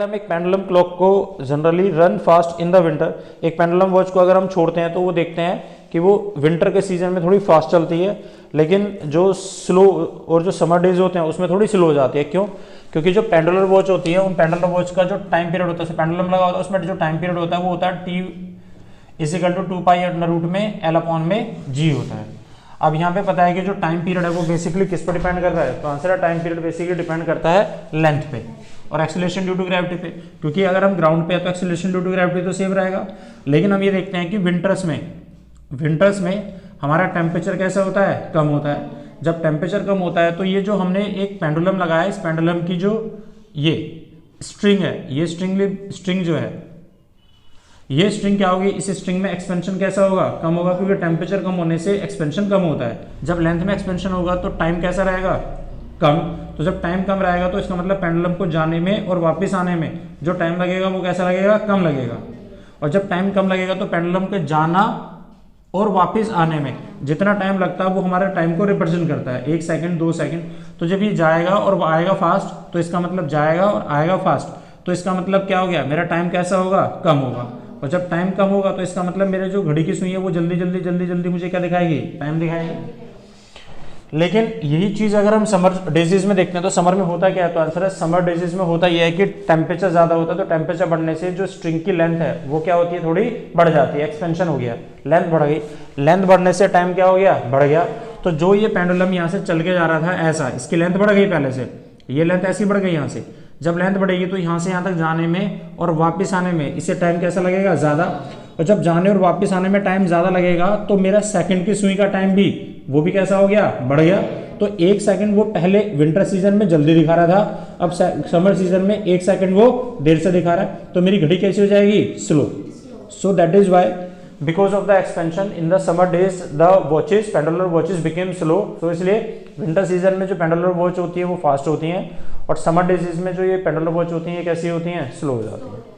हम एक pendulum clock को generally run fast in the winter, एक पेंडुलम वॉच को अगर हम छोड़ते हैं तो वो देखते हैं कि वो विंटर के सीजन में थोड़ी फास्ट चलती है, लेकिन जो स्लो और जो समर डेज होते हैं उसमें थोड़ी स्लो हो जाती है। क्यों? क्योंकि जो पेंडुलर वॉच होती है उन पेंडुलर वॉच का जो टाइम पीरियड होता है, पेंडुलम लगा होता है उसमें जो टाइम पीरियड होता है वो होता है T=2 पाई अंडर रूट में L अपॉन में G होता है। अब यहाँ पे पता है कि जो टाइम पीरियड है वो बेसिकली किस पर डिपेंड कर रहा है, तो आंसर है टाइम पीरियड बेसिकली डिपेंड करता है लेंथ पे और एक्सीलरेशन ड्यू टू ग्रेविटी पे, क्योंकि अगर हम ग्राउंड पे है तो एक्सीलरेशन ड्यू टू ग्रेविटी तो सेम रहेगा। लेकिन हम ये देखते हैं कि विंटर्स में हमारा टेम्परेचर कैसा होता है, कम होता है। जब टेम्परेचर कम होता है तो ये जो हमने एक पेंडुलम लगाया है, इस पेंडुलम की जो ये स्ट्रिंग है, ये स्ट्रिंग जो है, ये स्ट्रिंग क्या होगी, इस स्ट्रिंग में एक्सपेंशन कैसा होगा, कम होगा, क्योंकि टेम्परेचर कम होने से एक्सपेंशन कम होता है। जब लेंथ में एक्सपेंशन होगा तो टाइम कैसा रहेगा, कम। तो जब टाइम कम रहेगा तो इसका मतलब पेंडुलम को जाने में और वापस आने में जो टाइम लगेगा वो कैसा लगेगा, कम लगेगा। और जब टाइम कम लगेगा तो पेंडुलम के जाना और वापस आने में जितना टाइम लगता है वो हमारे टाइम को रिप्रेजेंट करता है, 1 सेकंड 2 सेकंड। तो जब ये जाएगा और आएगा फास्ट तो इसका मतलब जाएगा और आएगा फास्ट, तो इसका मतलब क्या हो गया, मेरा टाइम कैसा होगा, कम होगा। और जब टाइम कम होगा तो इसका मतलब मेरे जो घड़ी की सुई है वो जल्दी जल्दी मुझे क्या दिखाएगी, टाइम दिखाएगी। लेकिन यही चीज़ अगर हम समर डेजेज में देखते हैं तो समर में होता क्या है, तो आंसर है समर डेजेज में होता यह है कि टेम्परेचर ज़्यादा होता है, तो टेम्परेचर बढ़ने से जो स्ट्रिंग की लेंथ है वो क्या होती है, थोड़ी बढ़ जाती है, एक्सपेंशन हो गया, लेंथ बढ़ गई। लेंथ बढ़ने से टाइम क्या हो गया, बढ़ गया। तो जो ये पेंडुलम यहाँ से चल के जा रहा था ऐसा, इसकी लेंथ बढ़ गई, पहले से ये लेंथ ऐसी बढ़ गई यहाँ से। जब लेंथ बढ़ेगी तो यहाँ से यहाँ तक जाने में और वापस आने में इससे टाइम कैसा लगेगा, ज़्यादा। और जब जाने और वापस आने में टाइम ज़्यादा लगेगा तो मेरा सेकंड की सुई का टाइम भी वो भी कैसा हो गया, बढ़ गया। तो 1 सेकंड वो पहले विंटर सीजन में जल्दी दिखा रहा था, अब समर सीजन में 1 सेकंड वो देर से दिखा रहा है, तो मेरी घड़ी कैसी हो जाएगी, slow. So that is why because of the expansion in the summer days the watches, pendular watches became slow. तो इसलिए विंटर सीजन में जो पेंडुलर वॉच होती है वो फास्ट होती हैं और समर डेज में जो ये पेंडुलर वॉच होती हैं कैसी होती हैं, स्लो हो जाती हैं।